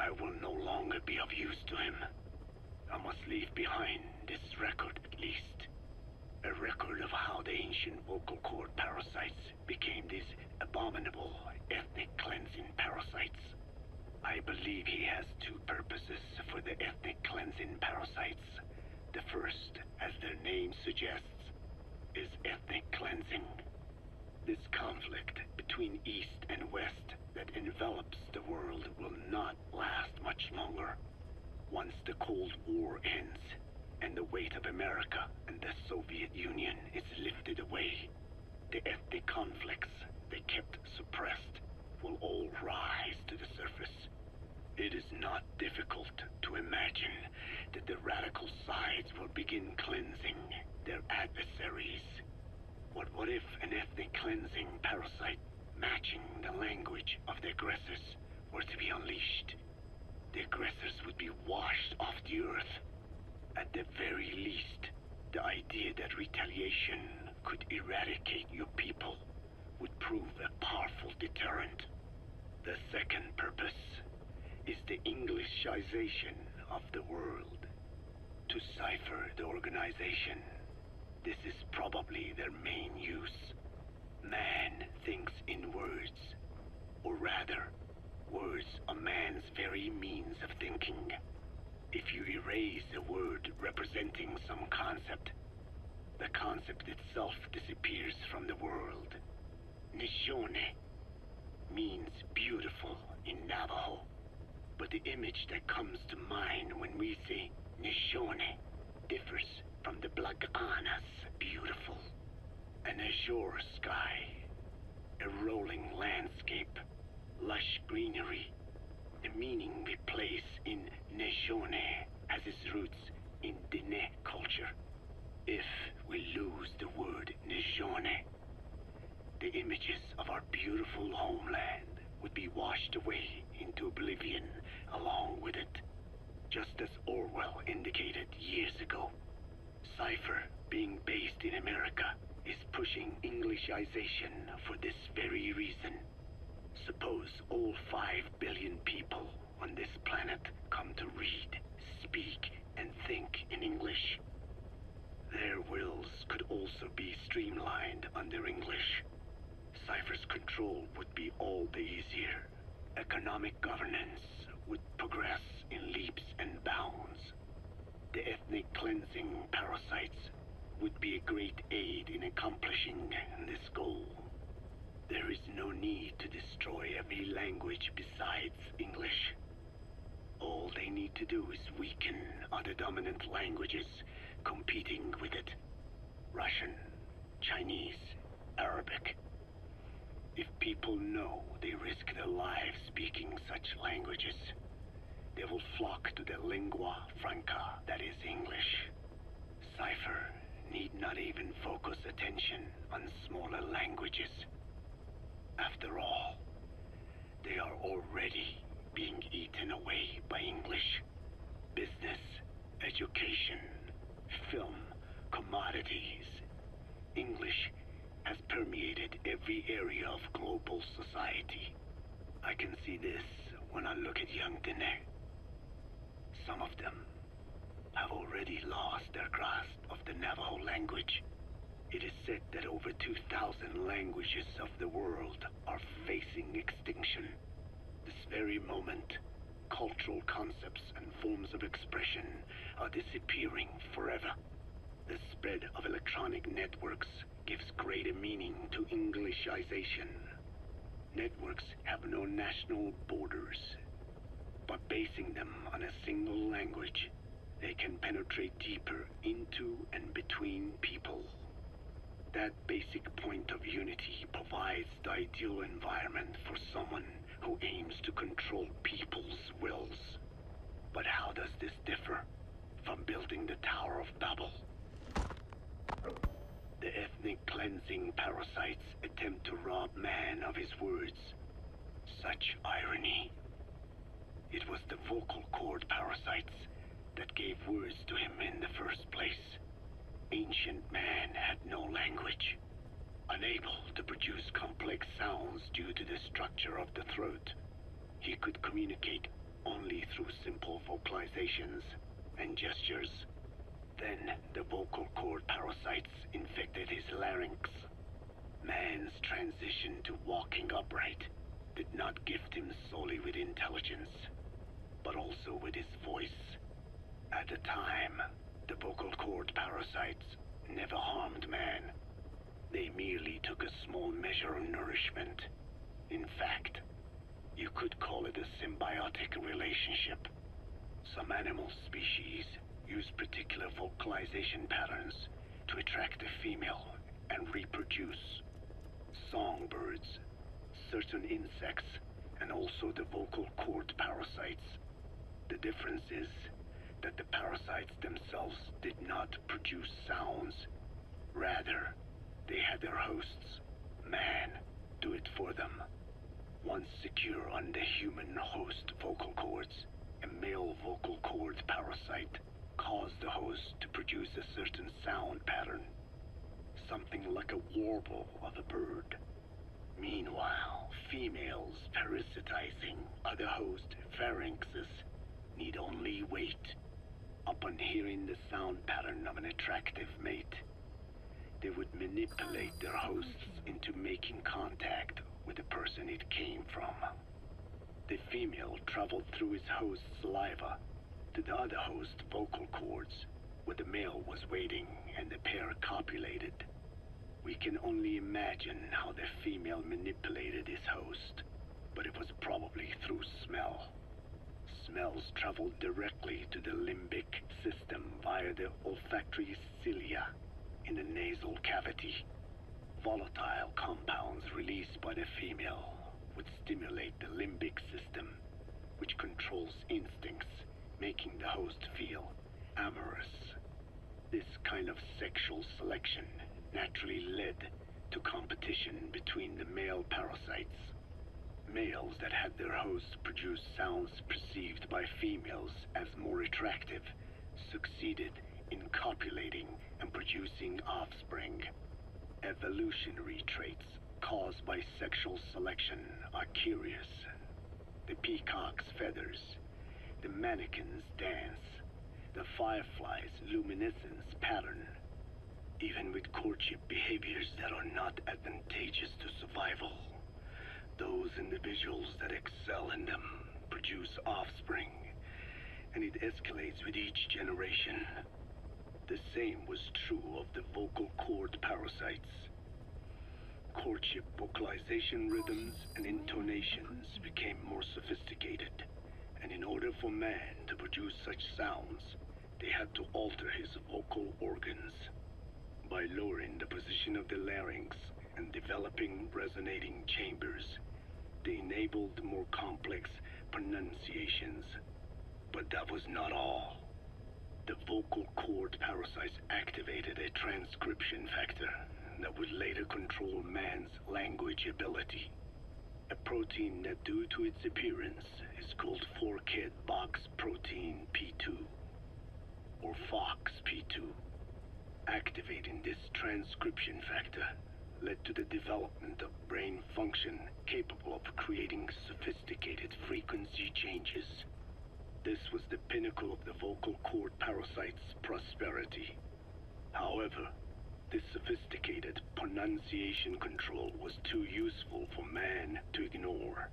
I will no longer be of use to him. I must leave behind this record at least. A record of how the ancient vocal cord parasites became these abominable ethnic cleansing parasites. I believe he has two purposes for the ethnic cleansing parasites. The first, as their name suggests, is ethnic cleansing. This conflict between East and West that envelops the world will not last much longer. Once the Cold War ends, and the weight of America and the Soviet Union is lifted away, the ethnic conflicts they kept suppressed will all rise to the surface. It is not difficult to imagine that the radical sides will begin cleansing their adversaries. What if an ethnic cleansing parasite matching the language of the aggressors were to be unleashed? The aggressors would be washed off the earth. At the very least, the idea that retaliation could eradicate your people would prove a powerful deterrent. The second purpose is the Englishization of the world. To cipher the organization, this is probably their main use. Man thinks in words, or rather, words are man's very means of thinking. If you erase a word representing some concept, the concept itself disappears from the world. Nishone means beautiful in Navajo, but the image that comes to mind when we say Nishone differs from the Blagana's beautiful. An azure sky, a rolling landscape, lush greenery. The meaning we place in Nishone has its roots in Diné culture. If we lose the word Nishone, the images of our beautiful homeland would be washed away into oblivion along with it, just as Orwell indicated years ago. Cipher, being based in America, is pushing Englishization for this very reason. Suppose all 5 billion people on this planet come to read, speak, and think in English. Their wills could also be streamlined under English. Cipher's control would be all the easier. Economic governance would progress in leaps and bounds. The ethnic cleansing parasites would be a great aid in accomplishing this goal. There is no need to destroy every language besides English. All they need to do is weaken other dominant languages competing with it. Russian, Chinese, Arabic. If people know they risk their lives speaking such languages, they will flock to the lingua franca that is English. Cipher need not even focus attention on smaller languages. After all, they are already being eaten away by English. Business, education, film, commodities. English has permeated every area of global society. I can see this when I look at young Diné. Some of them have already lost their grasp of the Navajo language. It is said that over 2,000 languages of the world are facing extinction. This very moment, cultural concepts and forms of expression are disappearing forever. The spread of electronic networks gives greater meaning to Englishization. Networks have no national borders. By basing them on a single language, they can penetrate deeper into and between people. That basic point of unity provides the ideal environment for someone who aims to control people's wills. But how does this differ from building the Tower of Babel? The ethnic cleansing parasites attempt to rob man of his words. Such irony. It was the vocal cord parasites that gave words to him in the first place. Ancient man had no language. Unable to produce complex sounds due to the structure of the throat, he could communicate only through simple vocalizations and gestures. Then the vocal cord parasites infected his larynx. Man's transition to walking upright did not gift him solely with intelligence, but also with his voice. At the time, the vocal cord parasites never harmed man. They merely took a small measure of nourishment. In fact, you could call it a symbiotic relationship. Some animal species use particular vocalization patterns to attract a female and reproduce. Songbirds, certain insects, and also the vocal cord parasites. The difference is that the parasites themselves did not produce sounds. Rather, they had their hosts, man, do it for them. Once secure on the human host vocal cords, a male vocal cord parasite caused the host to produce a certain sound pattern, something like a warble of a bird. Meanwhile, females parasitizing other host pharynxes need only wait. Upon hearing the sound pattern of an attractive mate, they would manipulate their hosts into making contact with the person it came from. The female traveled through his host's saliva to the other host's vocal cords, where the male was waiting and the pair copulated. We can only imagine how the female manipulated his host, but it was probably through smell. Smells traveled directly to the limbic system via the olfactory cilia in the nasal cavity. Volatile compounds released by the female would stimulate the limbic system, which controls instincts, making the host feel amorous. This kind of sexual selection naturally led to competition between the male parasites. Males that had their hosts produce sounds perceived by females as more attractive succeeded in copulating and producing offspring. Evolutionary traits caused by sexual selection are curious. The peacock's feathers, the mannequin's dance, the firefly's luminescence pattern. Even with courtship behaviors that are not advantageous to survival, those individuals that excel in them produce offspring, and it escalates with each generation. The same was true of the vocal cord parasites. Courtship vocalization rhythms and intonations became more sophisticated, and in order for man to produce such sounds, they had to alter his vocal organs. By lowering the position of the larynx and developing resonating chambers, they enabled more complex pronunciations. But that was not all. The vocal cord parasites activated a transcription factor that would later control man's language ability. A protein that, due to its appearance, is called forkhead box protein P2, or FOXP2. Activating this transcription factor led to the development of brain function capable of creating sophisticated frequency changes. This was the pinnacle of the vocal cord parasite's prosperity. However, this sophisticated pronunciation control was too useful for man to ignore.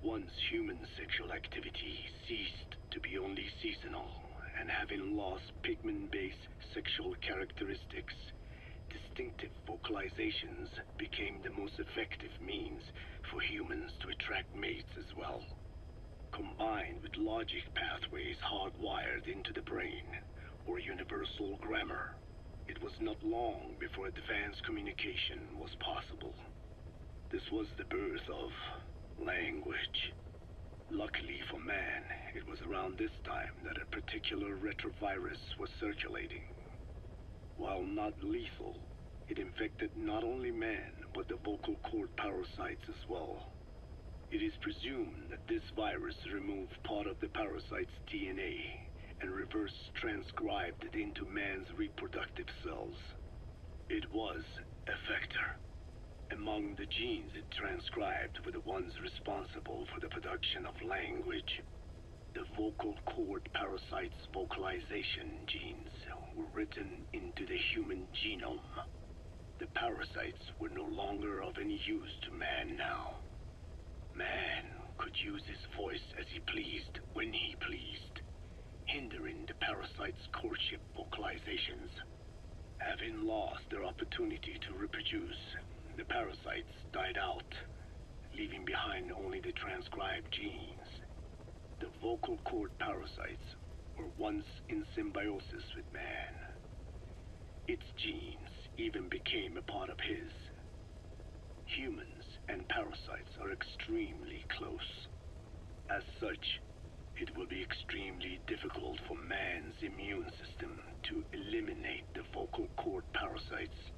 Once human sexual activity ceased to be only seasonal, and having lost pigment-based sexual characteristics, distinctive vocalizations became the most effective means for humans to attract mates as well. Combined with logic pathways hardwired into the brain, or universal grammar, it was not long before advanced communication was possible. This was the birth of language. Luckily for man, it was around this time that a particular retrovirus was circulating. While not lethal, it infected not only man, but the vocal cord parasites as well. It is presumed that this virus removed part of the parasite's DNA and reverse transcribed it into man's reproductive cells. It was a vector. Among the genes it transcribed were the ones responsible for the production of language. The vocal cord parasite's vocalization genes were written into the human genome. The parasites were no longer of any use to man now. Man could use his voice as he pleased, when he pleased, hindering the parasite's courtship vocalizations. Having lost their opportunity to reproduce, the parasites died out, leaving behind only the transcribed genes. The vocal cord parasites were once in symbiosis with man. Its genes even became a part of his. Humans and parasites are extremely close. As such, it will be extremely difficult for man's immune system to eliminate the vocal cord parasites.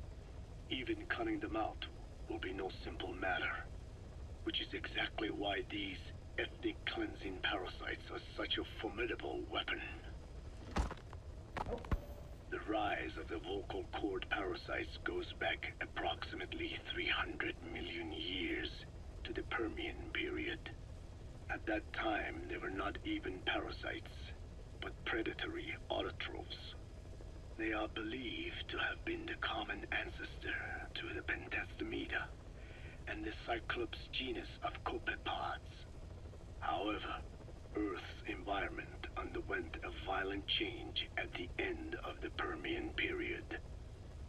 Even cutting them out will be no simple matter, which is exactly why these ethnic cleansing parasites are such a formidable weapon. The rise of the vocal cord parasites goes back approximately 300 million years to the Permian period. At that time, they were not even parasites, but predatory autotrophs. They are believed to have been the common ancestor to the Pentastomida and the Cyclops genus of copepods. However, Earth's environment underwent a violent change at the end of the Permian period.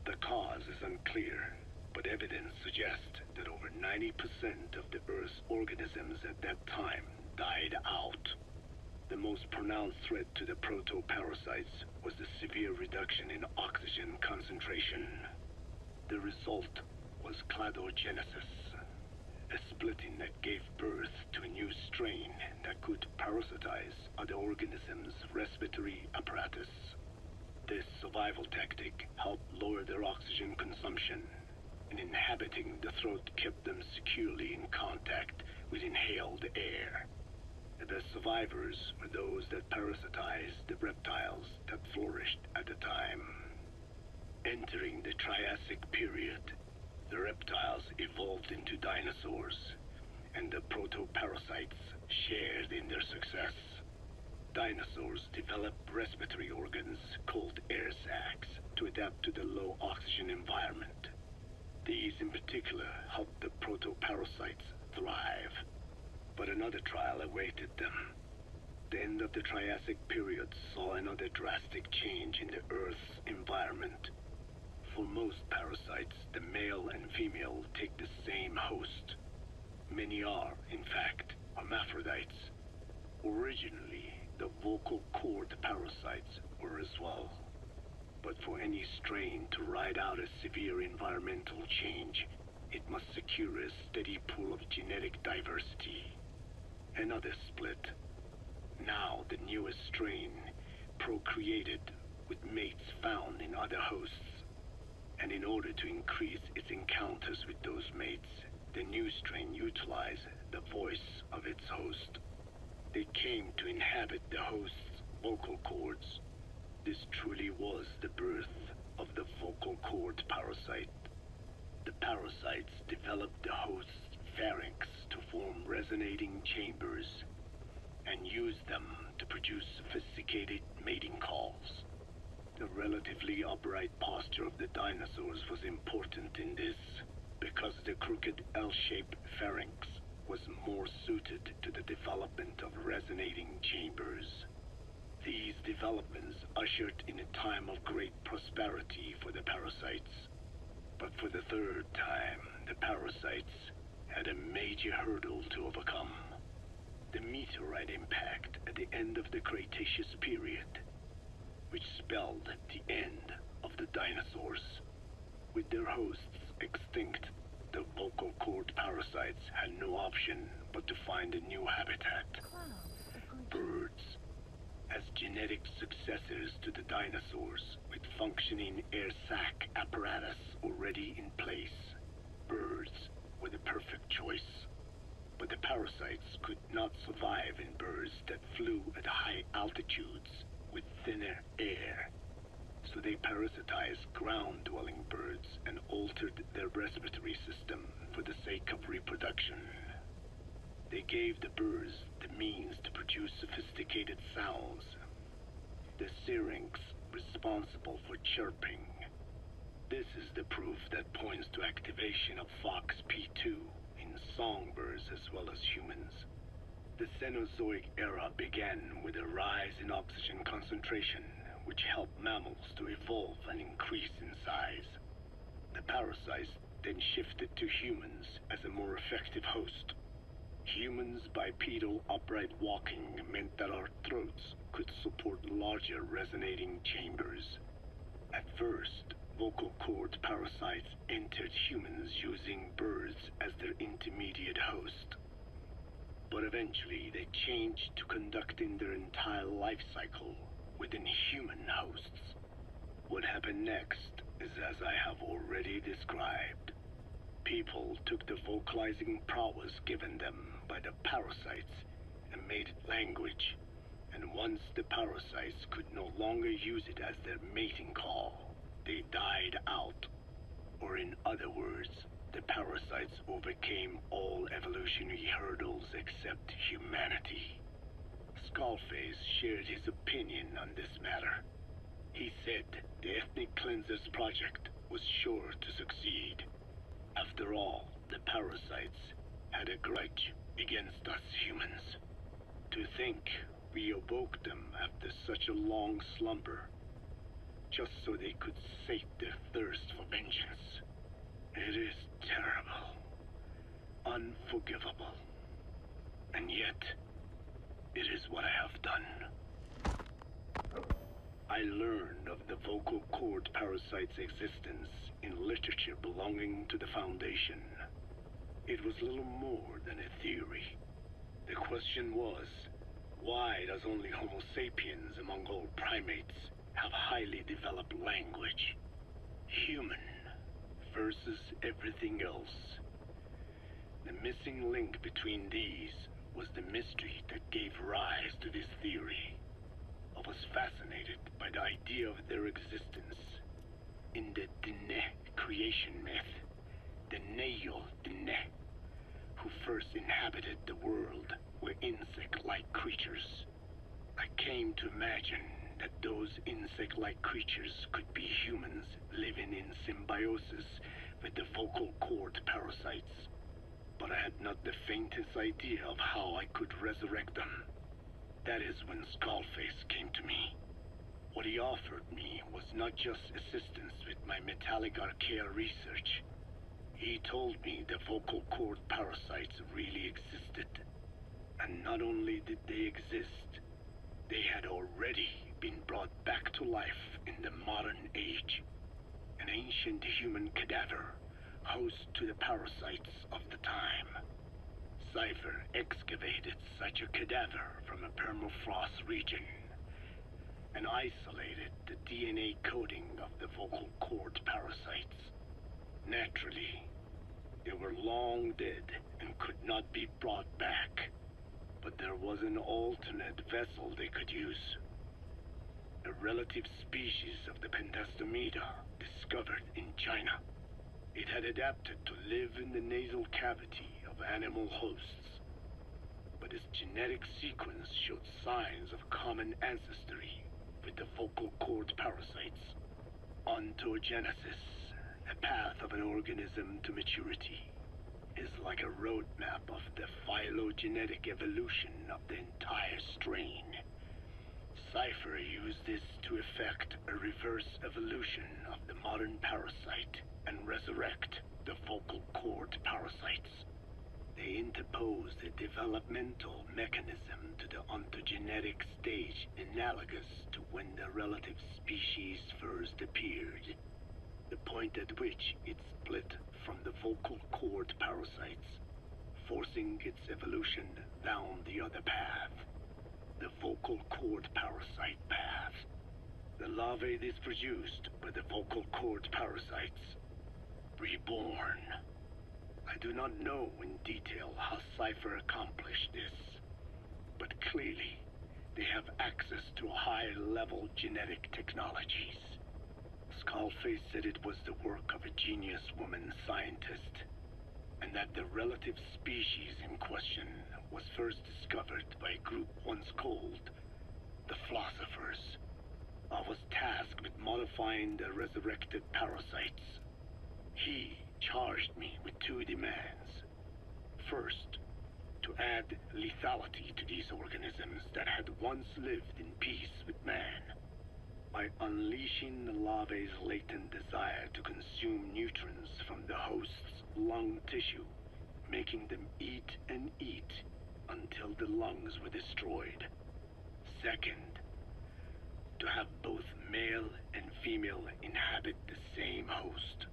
The cause is unclear, but evidence suggests that over 90% of the Earth's organisms at that time died out. The most pronounced threat to the protoparasites was the severe reduction in oxygen concentration. The result was cladogenesis, a splitting that gave birth to a new strain that could parasitize other organisms' respiratory apparatus. This survival tactic helped lower their oxygen consumption, and inhabiting the throat kept them securely in contact with inhaled air. The survivors were those that parasitized the reptiles that flourished at the time. Entering the Triassic period, the reptiles evolved into dinosaurs, and the protoparasites shared in their success. Dinosaurs developed respiratory organs called air sacs to adapt to the low oxygen environment. These in particular helped the protoparasites thrive. But another trial awaited them. The end of the Triassic period saw another drastic change in the Earth's environment. For most parasites, the male and female take the same host. Many are, in fact, hermaphrodites. Originally, the vocal cord parasites were as well. But for any strain to ride out a severe environmental change, it must secure a steady pool of genetic diversity. Another split. Now the newest strain procreated with mates found in other hosts. And in order to increase its encounters with those mates, the new strain utilized the voice of its host. They came to inhabit the host's vocal cords. This truly was the birth of the vocal cord parasite. The parasites developed the host's pharynx to form resonating chambers and used them to produce sophisticated mating calls. The relatively upright posture of the dinosaurs was important in this, because the crooked L-shaped pharynx was more suited to the development of resonating chambers. These developments ushered in a time of great prosperity for the parasites. But for the third time, the parasites had a major hurdle to overcome. The meteorite impact at the end of the Cretaceous period, which spelled the end of the dinosaurs. With their hosts extinct, the vocal cord parasites had no option but to find a new habitat. Birds. As genetic successors to the dinosaurs, with functioning air sac apparatus already in place, birds were the perfect choice. But the parasites could not survive in birds that flew at high altitudes with thinner air. So they parasitized ground-dwelling birds and altered their respiratory system for the sake of reproduction. They gave the birds the means to produce sophisticated sounds. The syrinx responsible for chirping. This is the proof that points to activation of FOXP2 in songbirds as well as humans. The Cenozoic era began with a rise in oxygen concentration, which helped mammals to evolve and increase in size. The parasites then shifted to humans as a more effective host. Humans' bipedal upright walking meant that our throats could support larger resonating chambers. At first, vocal cord parasites entered humans using birds as their intermediate host. But eventually they changed to conducting their entire life cycle within human hosts. What happened next is as I have already described. People took the vocalizing prowess given them by the parasites and made it language, and once the parasites could no longer use it as their mating call, they died out. Or in other words, the parasites overcame all evolutionary hurdles except humanity. Skullface shared his opinion on this matter. He said the Ethnic Cleansers Project was sure to succeed. After all, the parasites had a grudge against us humans. To think we awoke them after such a long slumber, just so they could sate their thirst for vengeance. It is terrible, unforgivable, and yet, it is what I have done. I learned of the vocal cord parasite's existence in literature belonging to the Foundation. It was little more than a theory. The question was, why does only Homo sapiens among all primates have highly developed language? Human versus everything else. The missing link between these was the mystery that gave rise to this theory. I was fascinated by the idea of their existence. In the Dene creation myth, the Neo Dene, who first inhabited the world, were insect-like creatures. I came to imagine that those insect-like creatures could be humans living in symbiosis with the vocal cord parasites. But I had not the faintest idea of how I could resurrect them. That is when Skullface came to me. What he offered me was not just assistance with my metallic archaea research. He told me the vocal cord parasites really existed. And not only did they exist, they had already been brought back to life in the modern age. An ancient human cadaver, host to the parasites of the time. Cypher excavated such a cadaver from a permafrost region and isolated the DNA coding of the vocal cord parasites. Naturally, they were long dead and could not be brought back, but there was an alternate vessel they could use. A relative species of the Pentastomida discovered in China. It had adapted to live in the nasal cavity of animal hosts, but its genetic sequence showed signs of common ancestry with the vocal cord parasites. Ontogenesis, a path of an organism to maturity, is like a roadmap of the phylogenetic evolution of the entire strain. Cypher used this to effect a reverse evolution of the modern parasite and resurrect the vocal cord parasites. They interposed a developmental mechanism to the ontogenetic stage analogous to when the relative species first appeared, the point at which it split from the vocal cord parasites, forcing its evolution down the other path, the vocal cord parasite path. The larvae this produced were the vocal cord parasites, reborn. I do not know in detail how Cypher accomplished this, but clearly they have access to high-level genetic technologies. Skullface said it was the work of a genius woman scientist, and that the relative species in question was first discovered by a group once called the Philosophers. I was tasked with modifying the resurrected parasites. He charged me with two demands. First, to add lethality to these organisms that had once lived in peace with man, by unleashing the larvae's latent desire to consume nutrients from the host's lung tissue, making them eat and eat until the lungs were destroyed. Second, to have both male and female inhabit the same host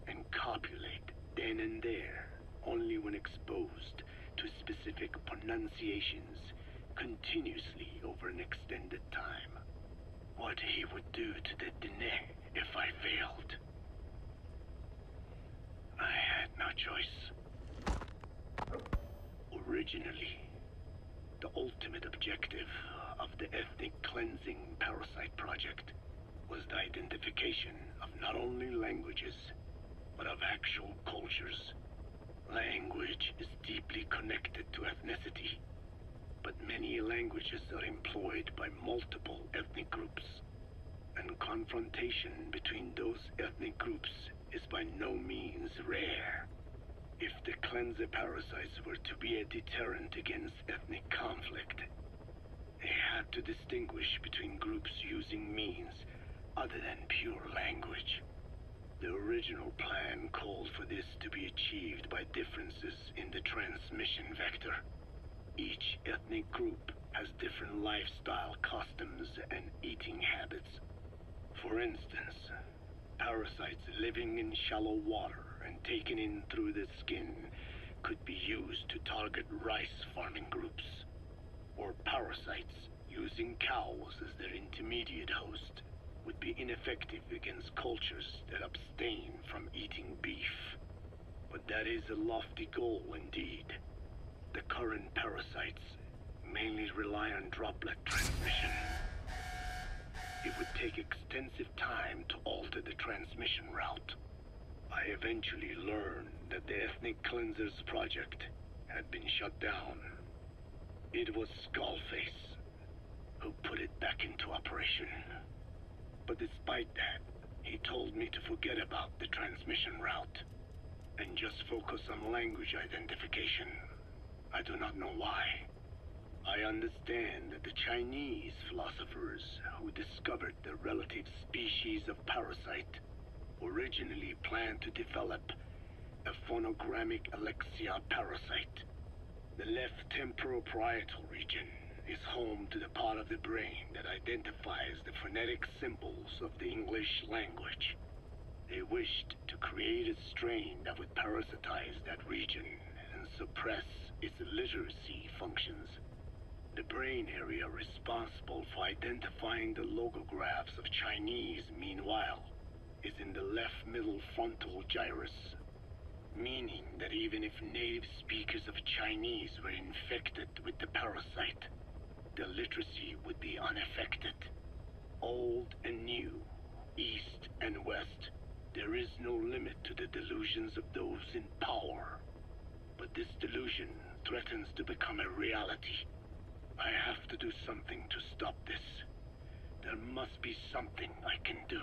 and copulate then and there only when exposed to specific pronunciations continuously over an extended time. What he would do to the Dene if I failed. I had no choice. Originally, the ultimate objective of the ethnic cleansing parasite project was the identification of not only languages, but of actual cultures. Language is deeply connected to ethnicity, but many languages are employed by multiple ethnic groups, and confrontation between those ethnic groups is by no means rare. If the cleanser parasites were to be a deterrent against ethnic conflict, they had to distinguish between groups using means other than pure language. The original plan called for this to be achieved by differences in the transmission vector. Each ethnic group has different lifestyle customs and eating habits. For instance, parasites living in shallow water and taken in through the skin could be used to target rice farming groups, or parasites using cows as their intermediate host would be ineffective against cultures that abstain from eating beef. But that is a lofty goal indeed. The current parasites mainly rely on droplet transmission. It would take extensive time to alter the transmission route. I eventually learned that the Ethnic Cleansers project had been shut down. It was Skullface who put it back into operation. But despite that, he told me to forget about the transmission route and just focus on language identification. I do not know why. I understand that the Chinese philosophers who discovered the relative species of parasite originally planned to develop a phonogrammic Alexia parasite. The left temporal parietal region is home to the part of the brain that identifies the phonetic symbols of the English language. They wished to create a strain that would parasitize that region and suppress its literacy functions. The brain area responsible for identifying the logographs of Chinese, meanwhile, is in the left middle frontal gyrus, meaning that even if native speakers of Chinese were infected with the parasite, the literacy would be unaffected. Old and new, east and west, there is no limit to the delusions of those in power. But this delusion threatens to become a reality. I have to do something to stop this. There must be something I can do.